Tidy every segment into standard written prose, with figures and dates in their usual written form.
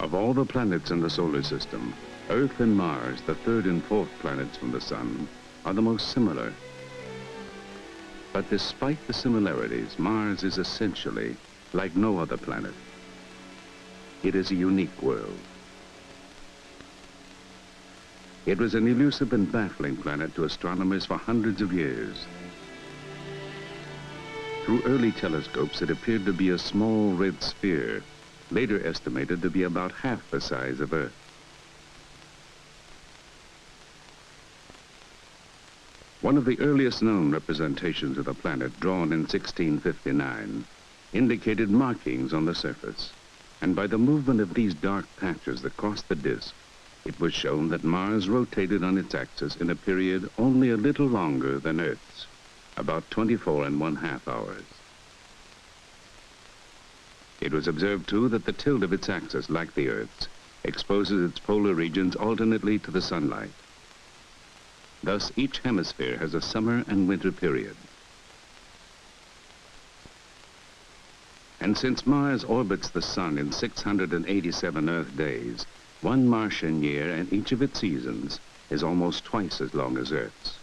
Of all the planets in the solar system, Earth and Mars, the third and fourth planets from the Sun, are the most similar. But despite the similarities, Mars is essentially like no other planet. It is a unique world. It was an elusive and baffling planet to astronomers for hundreds of years. Through early telescopes, it appeared to be a small red sphere, later estimated to be about half the size of Earth. One of the earliest known representations of the planet, drawn in 1659, indicated markings on the surface, and by the movement of these dark patches across the disk, it was shown that Mars rotated on its axis in a period only a little longer than Earth's, about 24½ hours. It was observed, too, that the tilt of its axis, like the Earth's, exposes its polar regions alternately to the sunlight. Thus, each hemisphere has a summer and winter period. And since Mars orbits the Sun in 687 Earth days, one Martian year and each of its seasons is almost twice as long as Earth's.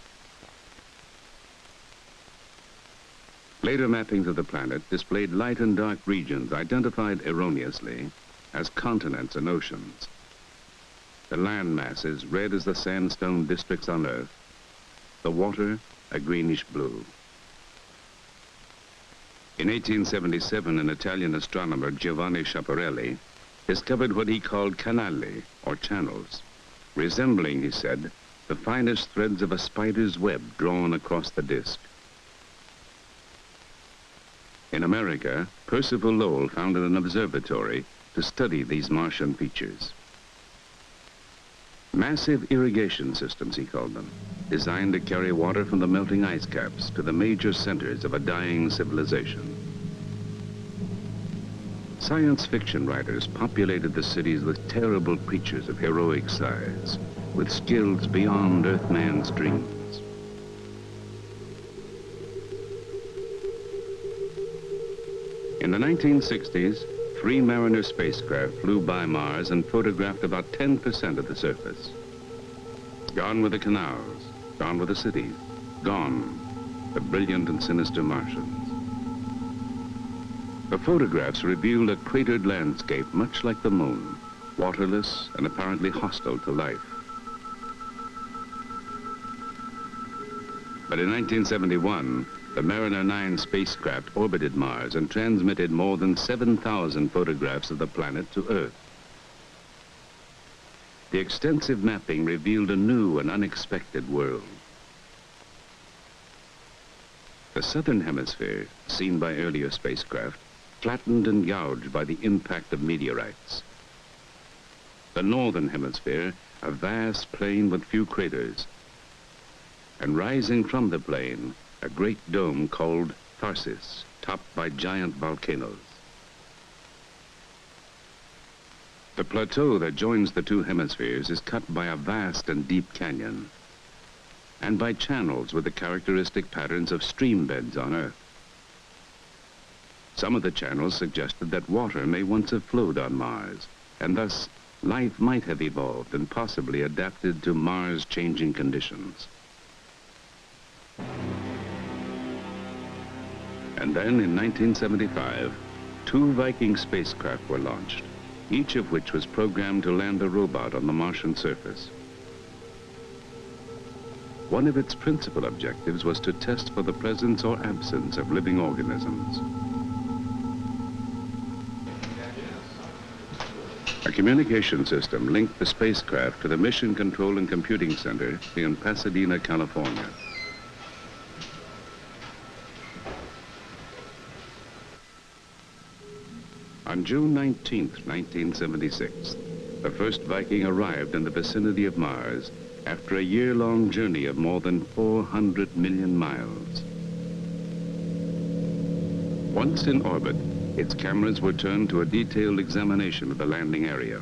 Later mappings of the planet displayed light and dark regions identified erroneously as continents and oceans. The land masses red as the sandstone districts on Earth, the water a greenish blue. In 1877, an Italian astronomer, Giovanni Schiaparelli, discovered what he called canali, or channels, resembling, he said, the finest threads of a spider's web drawn across the disk. In America, Percival Lowell founded an observatory to study these Martian features. Massive irrigation systems, he called them, designed to carry water from the melting ice caps to the major centers of a dying civilization. Science fiction writers populated the cities with terrible creatures of heroic size, with skills beyond Earthman's dreams. In the 1960s, 3 Mariner spacecraft flew by Mars and photographed about 10% of the surface. Gone were the canals, gone were the cities, gone the brilliant and sinister Martians. The photographs revealed a cratered landscape much like the moon, waterless and apparently hostile to life. But in 1971, the Mariner 9 spacecraft orbited Mars and transmitted more than 7,000 photographs of the planet to Earth. The extensive mapping revealed a new and unexpected world. The southern hemisphere, seen by earlier spacecraft, flattened and gouged by the impact of meteorites. The northern hemisphere, a vast plain with few craters, and rising from the plain, a great dome called Tharsis, topped by giant volcanoes. The plateau that joins the two hemispheres is cut by a vast and deep canyon, and by channels with the characteristic patterns of stream beds on Earth. Some of the channels suggested that water may once have flowed on Mars, and thus life might have evolved and possibly adapted to Mars' changing conditions. And then in 1975, 2 Viking spacecraft were launched, each of which was programmed to land a robot on the Martian surface. One of its principal objectives was to test for the presence or absence of living organisms. A communication system linked the spacecraft to the Mission Control and Computing Center in Pasadena, California. On June 19, 1976, the first Viking arrived in the vicinity of Mars after a year-long journey of more than 400 million miles. Once in orbit, its cameras were turned to a detailed examination of the landing area.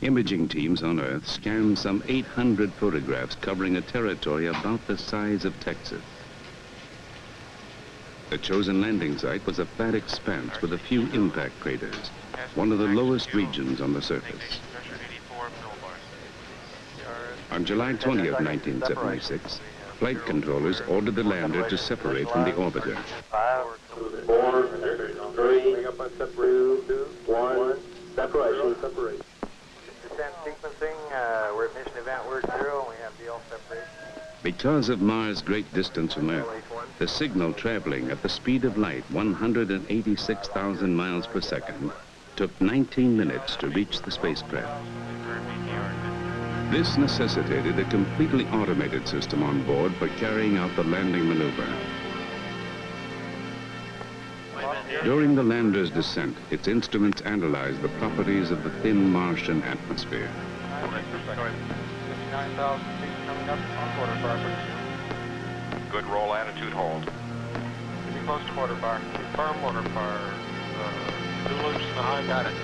Imaging teams on Earth scanned some 800 photographs covering a territory about the size of Texas. The chosen landing site was a flat expanse with a few impact craters, one of the lowest regions on the surface. On July 20th, 1976, flight controllers ordered the lander to separate from the orbiter. 5, 4, 3, 2, 1, separation. Descent sequencing, we're at mission event word 0, we have DL separation. Because of Mars' great distance from Earth, the signal traveling at the speed of light, 186,000 miles per second, took 19 minutes to reach the spacecraft. This necessitated a completely automated system on board for carrying out the landing maneuver. During the lander's descent, its instruments analyzed the properties of the thin Martian atmosphere. 9,000 feet coming up on quarter bar. Good roll attitude hold. Pretty close to quarter bar. Firm quarter bar. Two loops in the high. Got it. We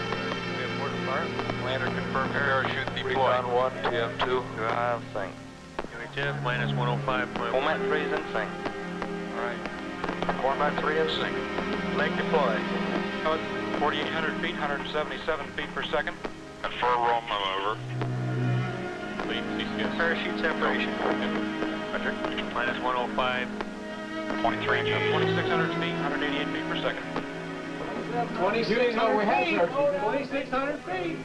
have quarter bar. Lander confirmed parachute deployed. Recon 1, TM2. Drive sync. UHF minus 105.1. Format 3 is in sync. All right. Format 3 in sync. Leg deploy. 4,800 feet, 177 feet per second. Confirm roll maneuver. Parachute separation. Roger. Minus 105. 0.3 Gs. 2,600 feet, 188 feet per second. 2,600 feet. 2,600 feet.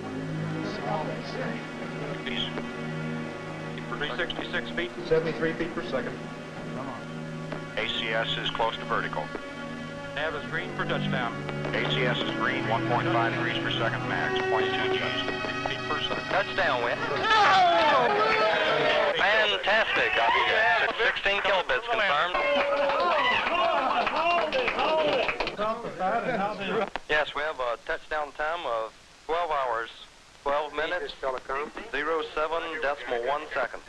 366 feet. 73 feet per second. ACS is close to vertical. Nav is green for touchdown. ACS is green, 1.5 degrees per second max, 0.2 Gs. Feet per second. Touchdown, Win. Fantastic. 16 kilobits confirmed. Yes, we have a touchdown time of 12 hours, 12 minutes, 07.1 seconds.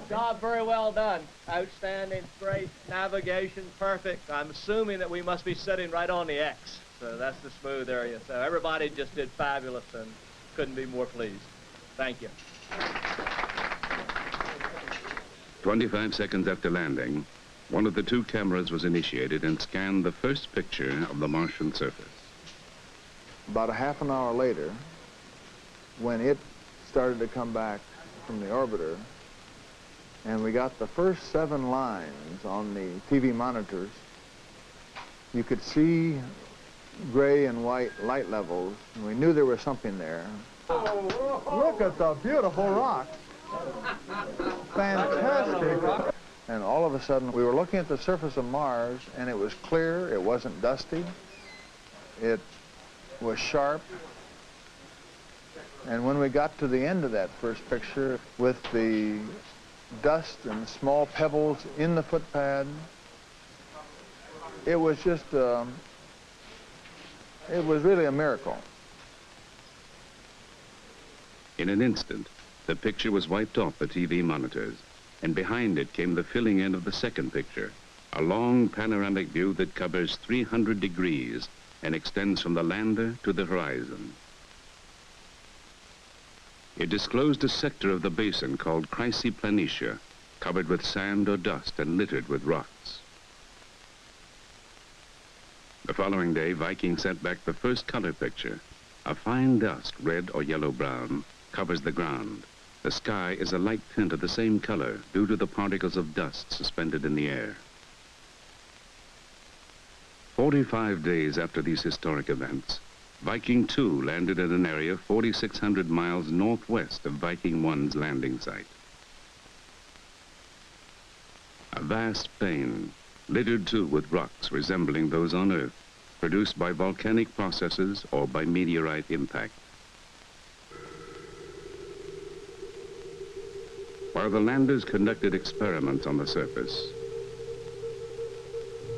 Job very well done. Outstanding, great, navigation, perfect. I'm assuming that we must be sitting right on the X. So that's the smooth area. So everybody just did fabulous and couldn't be more pleased. Thank you. 25 seconds after landing, one of the two cameras was initiated and scanned the first picture of the Martian surface. About a half an hour later, when it started to come back from the orbiter, and we got the first 7 lines on the TV monitors, you could see gray and white light levels, and we knew there was something there. Look at the beautiful rock. Fantastic. And all of a sudden, we were looking at the surface of Mars, and it was clear, it wasn't dusty, it was sharp. And when we got to the end of that first picture, with the dust and small pebbles in the footpad, it was just, it was really a miracle. In an instant, the picture was wiped off the TV monitors, and behind it came the filling in of the second picture, a long panoramic view that covers 300 degrees and extends from the lander to the horizon. It disclosed a sector of the basin called Chrysoplanitia, covered with sand or dust and littered with rocks. The following day, Viking sent back the first color picture. A fine dust, red or yellow-brown, covers the ground. The sky is a light tint of the same color due to the particles of dust suspended in the air. 45 days after these historic events, Viking 2 landed at an area 4,600 miles northwest of Viking 1's landing site. A vast plain, littered too with rocks resembling those on Earth, produced by volcanic processes or by meteorite impact. While the landers conducted experiments on the surface,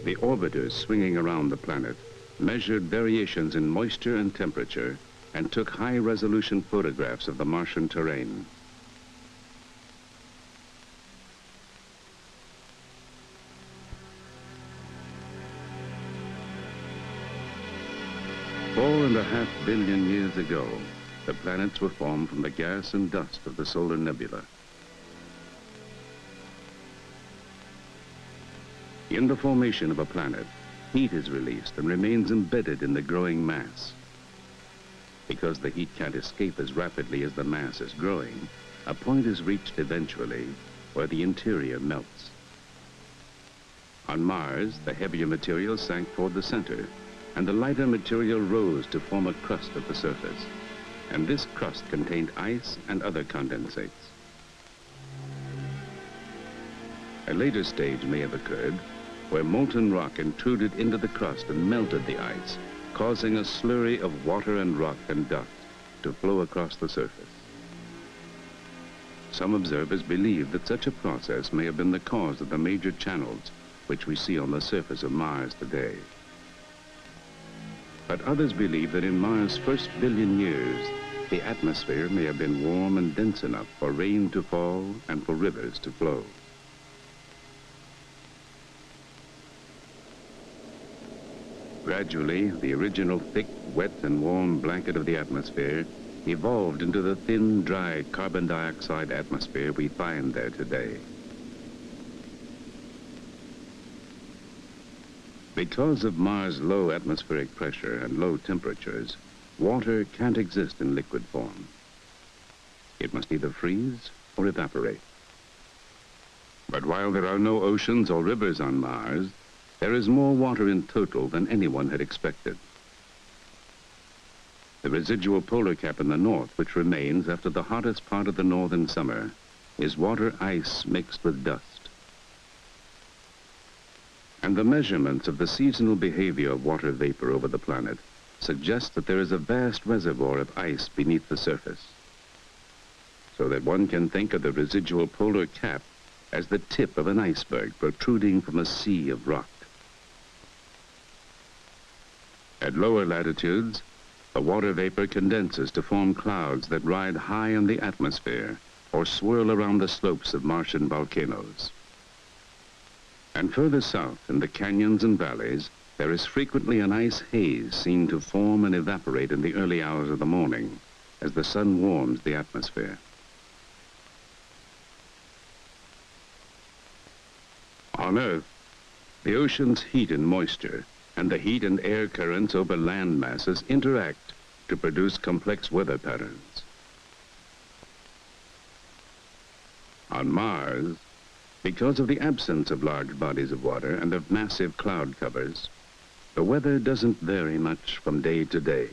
the orbiters swinging around the planet measured variations in moisture and temperature and took high-resolution photographs of the Martian terrain. Four and a half billion years ago, the planets were formed from the gas and dust of the solar nebula. In the formation of a planet, heat is released and remains embedded in the growing mass. Because the heat can't escape as rapidly as the mass is growing, a point is reached eventually where the interior melts. On Mars, the heavier material sank toward the center, and the lighter material rose to form a crust at the surface. And this crust contained ice and other condensates. A later stage may have occurred where molten rock intruded into the crust and melted the ice, causing a slurry of water and rock and dust to flow across the surface. Some observers believe that such a process may have been the cause of the major channels which we see on the surface of Mars today. But others believe that in Mars' first billion years, the atmosphere may have been warm and dense enough for rain to fall and for rivers to flow. Gradually, the original thick, wet, and warm blanket of the atmosphere evolved into the thin, dry carbon dioxide atmosphere we find there today. Because of Mars' low atmospheric pressure and low temperatures, water can't exist in liquid form. It must either freeze or evaporate. But while there are no oceans or rivers on Mars, there is more water in total than anyone had expected. The residual polar cap in the north, which remains after the hottest part of the northern summer, is water ice mixed with dust. And the measurements of the seasonal behavior of water vapor over the planet suggest that there is a vast reservoir of ice beneath the surface, so that one can think of the residual polar cap as the tip of an iceberg protruding from a sea of rock. At lower latitudes, the water vapor condenses to form clouds that ride high in the atmosphere or swirl around the slopes of Martian volcanoes. And further south, in the canyons and valleys, there is frequently an ice haze seen to form and evaporate in the early hours of the morning as the sun warms the atmosphere. On Earth, the ocean's heat and moisture and the heat and air currents over land masses interact to produce complex weather patterns. On Mars, because of the absence of large bodies of water and of massive cloud covers, the weather doesn't vary much from day to day.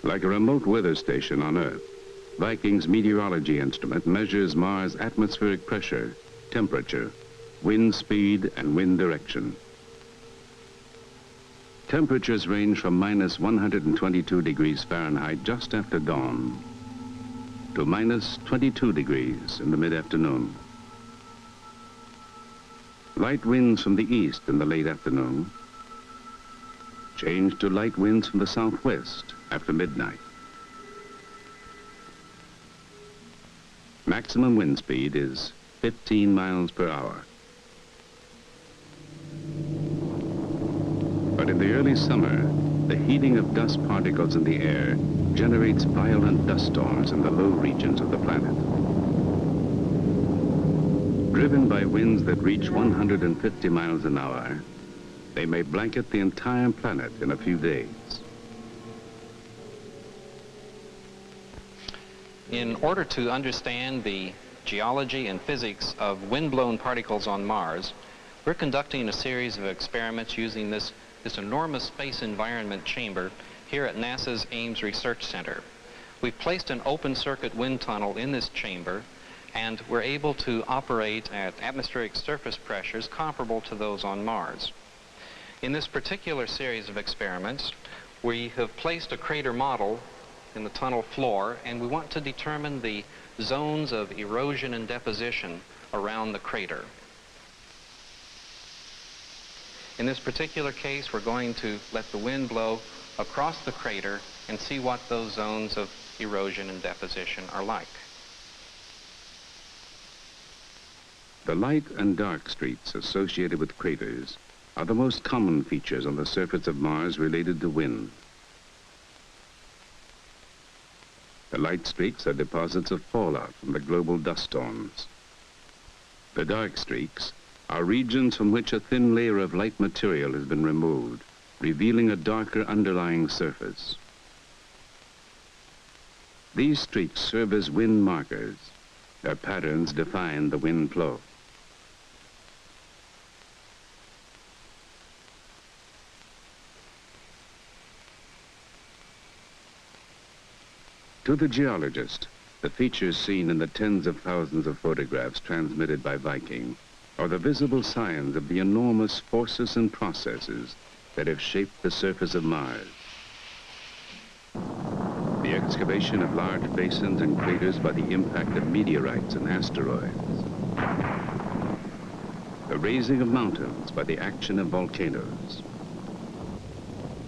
Like a remote weather station on Earth, Viking's meteorology instrument measures Mars' atmospheric pressure, temperature, wind speed, and wind direction. Temperatures range from minus 122 degrees Fahrenheit just after dawn to minus 22 degrees in the mid-afternoon. Light winds from the east in the late afternoon change to light winds from the southwest after midnight. Maximum wind speed is 15 miles per hour. But in the early summer, the heating of dust particles in the air generates violent dust storms in the low regions of the planet. Driven by winds that reach 150 miles an hour, they may blanket the entire planet in a few days. In order to understand the geology and physics of wind-blown particles on Mars, we're conducting a series of experiments using this enormous space environment chamber here at NASA's Ames Research Center. We've placed an open circuit wind tunnel in this chamber, and we're able to operate at atmospheric surface pressures comparable to those on Mars. In this particular series of experiments, we have placed a crater model in the tunnel floor, and we want to determine the zones of erosion and deposition around the crater. In this particular case, we're going to let the wind blow across the crater and see what those zones of erosion and deposition are like. The light and dark streaks associated with craters are the most common features on the surface of Mars related to wind. The light streaks are deposits of fallout from the global dust storms. The dark streaks are regions from which a thin layer of light material has been removed, revealing a darker underlying surface. These streaks serve as wind markers. Their patterns define the wind flow. To the geologist, the features seen in the tens of thousands of photographs transmitted by Viking are the visible signs of the enormous forces and processes that have shaped the surface of Mars. The excavation of large basins and craters by the impact of meteorites and asteroids. The raising of mountains by the action of volcanoes.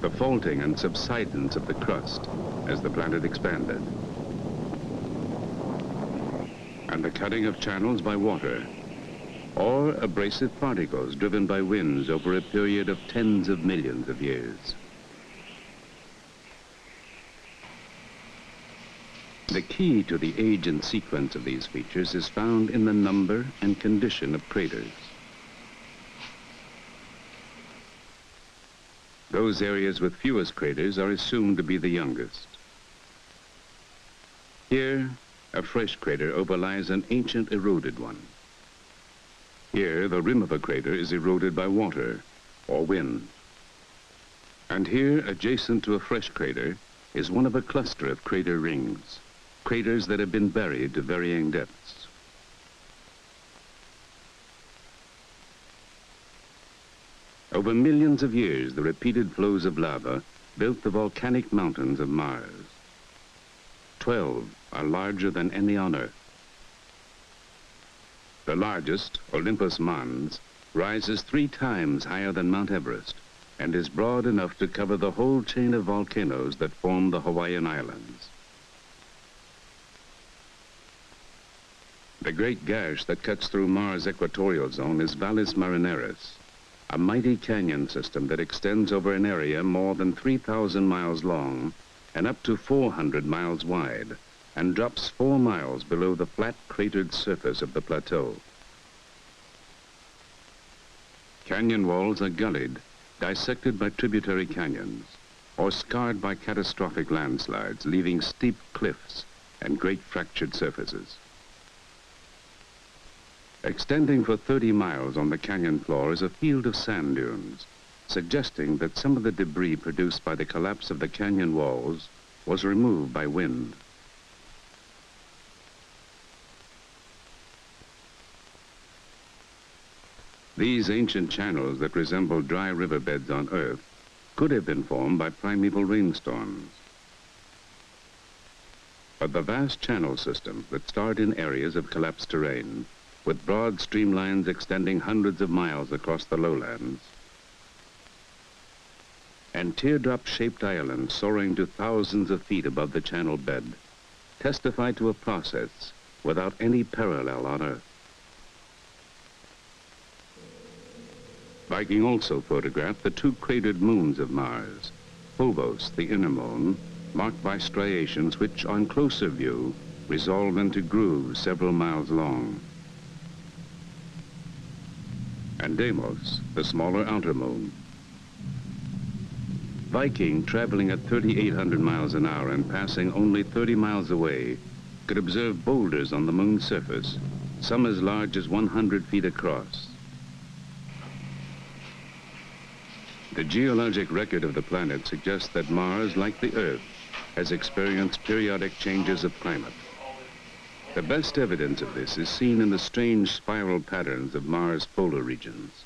The faulting and subsidence of the crust as the planet expanded. And the cutting of channels by water, or abrasive particles driven by winds over a period of tens of millions of years. The key to the age and sequence of these features is found in the number and condition of craters. Those areas with fewest craters are assumed to be the youngest. Here, a fresh crater overlies an ancient eroded one. Here, the rim of a crater is eroded by water or wind. And here, adjacent to a fresh crater, is one of a cluster of crater rings, craters that have been buried to varying depths. Over millions of years, the repeated flows of lava built the volcanic mountains of Mars. 12 are larger than any on Earth. The largest, Olympus Mons, rises 3 times higher than Mount Everest and is broad enough to cover the whole chain of volcanoes that form the Hawaiian Islands. The great gash that cuts through Mars' equatorial zone is Valles Marineris, a mighty canyon system that extends over an area more than 3,000 miles long and up to 400 miles wide, and drops 4 miles below the flat cratered surface of the plateau. Canyon walls are gullied, dissected by tributary canyons, or scarred by catastrophic landslides, leaving steep cliffs and great fractured surfaces. Extending for 30 miles on the canyon floor is a field of sand dunes, suggesting that some of the debris produced by the collapse of the canyon walls was removed by wind. These ancient channels that resemble dry riverbeds on Earth could have been formed by primeval rainstorms. But the vast channel systems that start in areas of collapsed terrain, with broad streamlines extending hundreds of miles across the lowlands, and teardrop-shaped islands soaring to thousands of feet above the channel bed, testify to a process without any parallel on Earth. Viking also photographed the 2 cratered moons of Mars, Phobos, the inner moon, marked by striations which, on closer view, resolve into grooves several miles long, and Deimos, the smaller outer moon. Viking, traveling at 3,800 miles an hour and passing only 30 miles away, could observe boulders on the moon's surface, some as large as 100 feet across. The geologic record of the planet suggests that Mars, like the Earth, has experienced periodic changes of climate. The best evidence of this is seen in the strange spiral patterns of Mars' polar regions.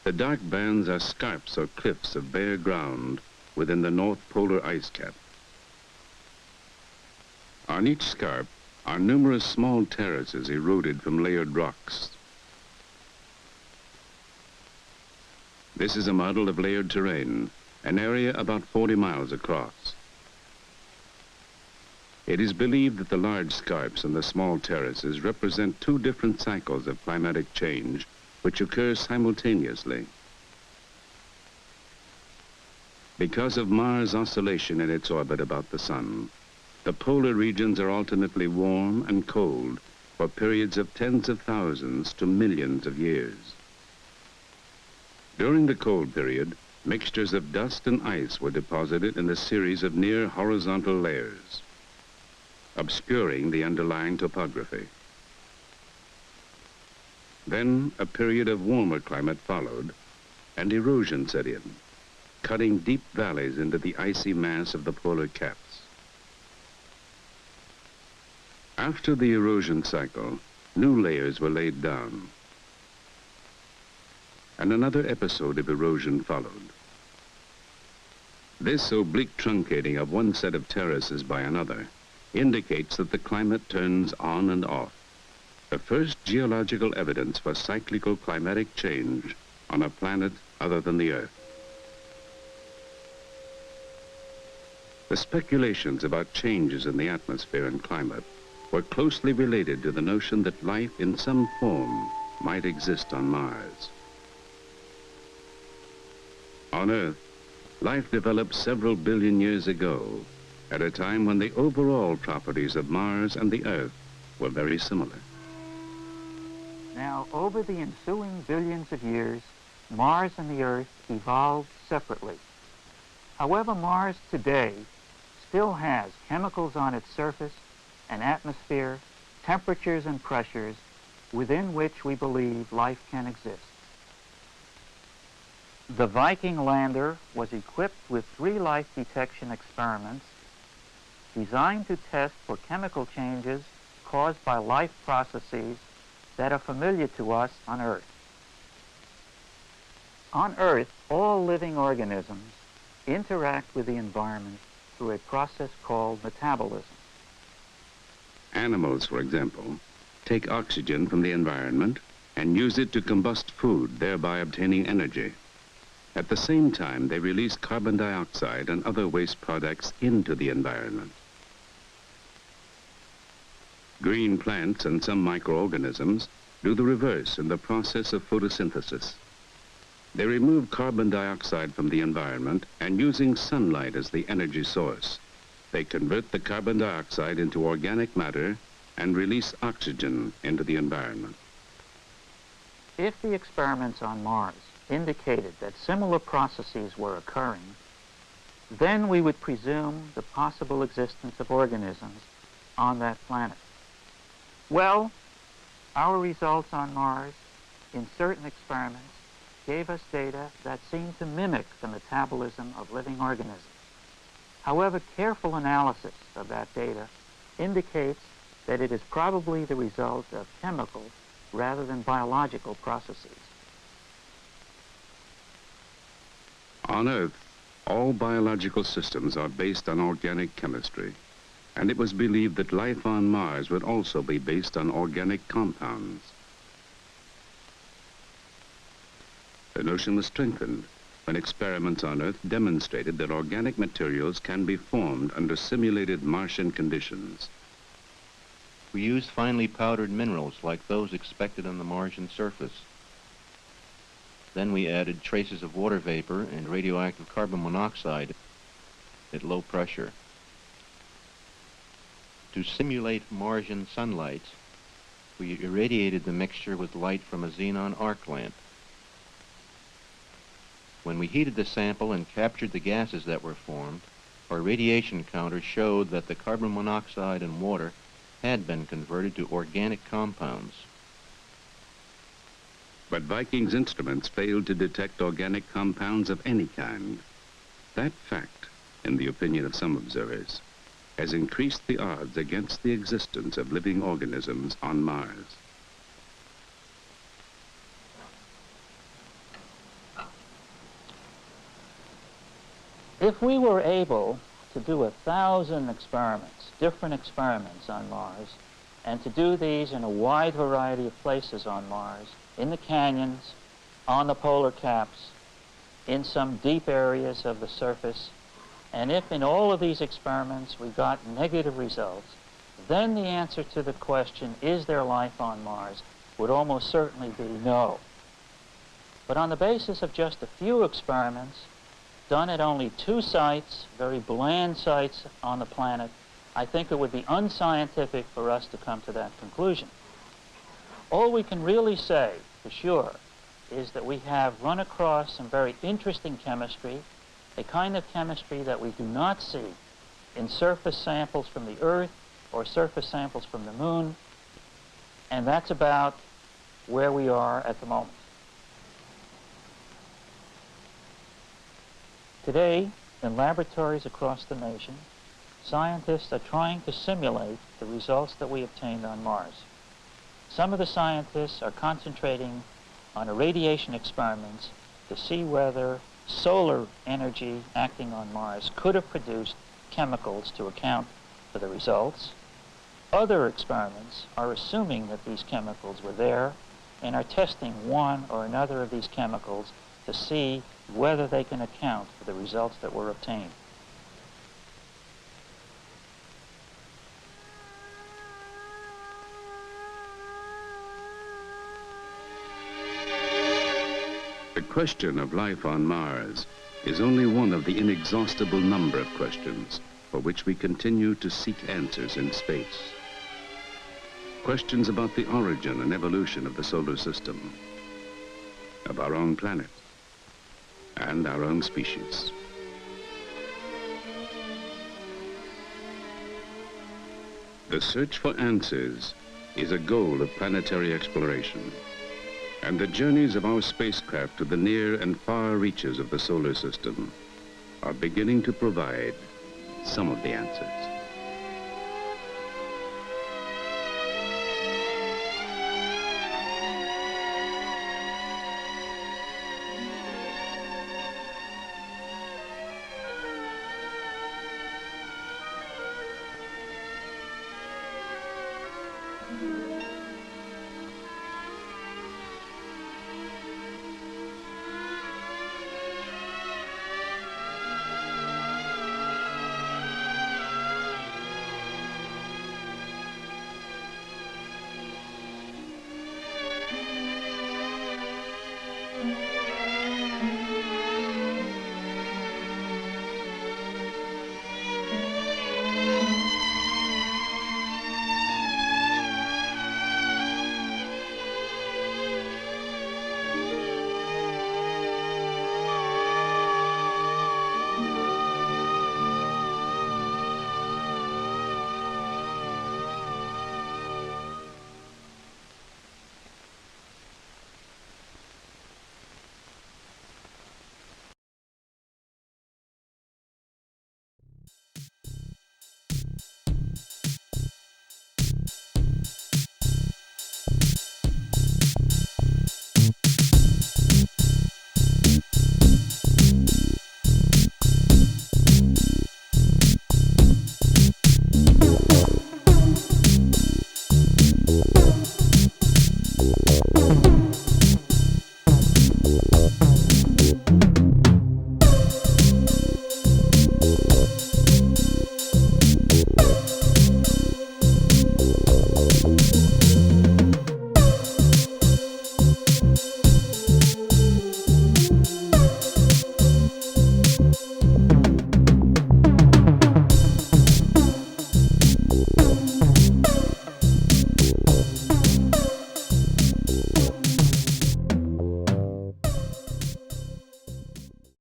The dark bands are scarps or cliffs of bare ground within the North Polar ice cap. On each scarp are numerous small terraces eroded from layered rocks. This is a model of layered terrain, an area about 40 miles across. It is believed that the large scarps and the small terraces represent 2 different cycles of climatic change which occur simultaneously. Because of Mars' oscillation in its orbit about the sun, the polar regions are alternately warm and cold, for periods of tens of thousands to millions of years. During the cold period, mixtures of dust and ice were deposited in a series of near horizontal layers, obscuring the underlying topography. Then a period of warmer climate followed, and erosion set in, cutting deep valleys into the icy mass of the polar caps. After the erosion cycle, new layers were laid down, and another episode of erosion followed. This oblique truncating of one set of terraces by another indicates that the climate turns on and off, the first geological evidence for cyclical climatic change on a planet other than the Earth. The speculations about changes in the atmosphere and climate were closely related to the notion that life in some form might exist on Mars. On Earth, life developed several billion years ago, at a time when the overall properties of Mars and the Earth were very similar. Now, over the ensuing billions of years, Mars and the Earth evolved separately. However, Mars today still has chemicals on its surface, an atmosphere, temperatures and pressures within which we believe life can exist. The Viking lander was equipped with 3 life detection experiments designed to test for chemical changes caused by life processes that are familiar to us on Earth. On Earth, all living organisms interact with the environment through a process called metabolism. Animals, for example, take oxygen from the environment and use it to combust food, thereby obtaining energy. At the same time, they release carbon dioxide and other waste products into the environment. Green plants and some microorganisms do the reverse in the process of photosynthesis. They remove carbon dioxide from the environment, and using sunlight as the energy source, they convert the carbon dioxide into organic matter and release oxygen into the environment. If the experiments on Mars indicated that similar processes were occurring, then we would presume the possible existence of organisms on that planet. Well, our results on Mars in certain experiments gave us data that seemed to mimic the metabolism of living organisms. However, careful analysis of that data indicates that it is probably the result of chemical rather than biological processes. On Earth, all biological systems are based on organic chemistry, and it was believed that life on Mars would also be based on organic compounds. The notion was strengthened when experiments on Earth demonstrated that organic materials can be formed under simulated Martian conditions. We used finely powdered minerals like those expected on the Martian surface. Then we added traces of water vapor and radioactive carbon monoxide at low pressure. To simulate Martian sunlight, we irradiated the mixture with light from a xenon arc lamp. When we heated the sample and captured the gases that were formed, our radiation counter showed that the carbon monoxide and water had been converted to organic compounds. But Viking's instruments failed to detect organic compounds of any kind. That fact, in the opinion of some observers, has increased the odds against the existence of living organisms on Mars. If we were able to do 1,000 experiments, different experiments on Mars, and to do these in a wide variety of places on Mars, in the canyons, on the polar caps, in some deep areas of the surface, and if in all of these experiments we got negative results, then the answer to the question, is there life on Mars, would almost certainly be no. But on the basis of just a few experiments, done at only 2 sites, very bland sites on the planet, I think it would be unscientific for us to come to that conclusion. All we can really say for sure is that we have run across some very interesting chemistry, a kind of chemistry that we do not see in surface samples from the Earth or surface samples from the Moon, and that's about where we are at the moment. Today, in laboratories across the nation, scientists are trying to simulate the results that we obtained on Mars. Some of the scientists are concentrating on irradiation experiments to see whether solar energy acting on Mars could have produced chemicals to account for the results. Other experiments are assuming that these chemicals were there and are testing one or another of these chemicals to see whether they can account for the results that were obtained. The question of life on Mars is only one of the inexhaustible number of questions for which we continue to seek answers in space. Questions about the origin and evolution of the solar system, of our own planet, and our own species. The search for answers is a goal of planetary exploration, and the journeys of our spacecraft to the near and far reaches of the solar system are beginning to provide some of the answers.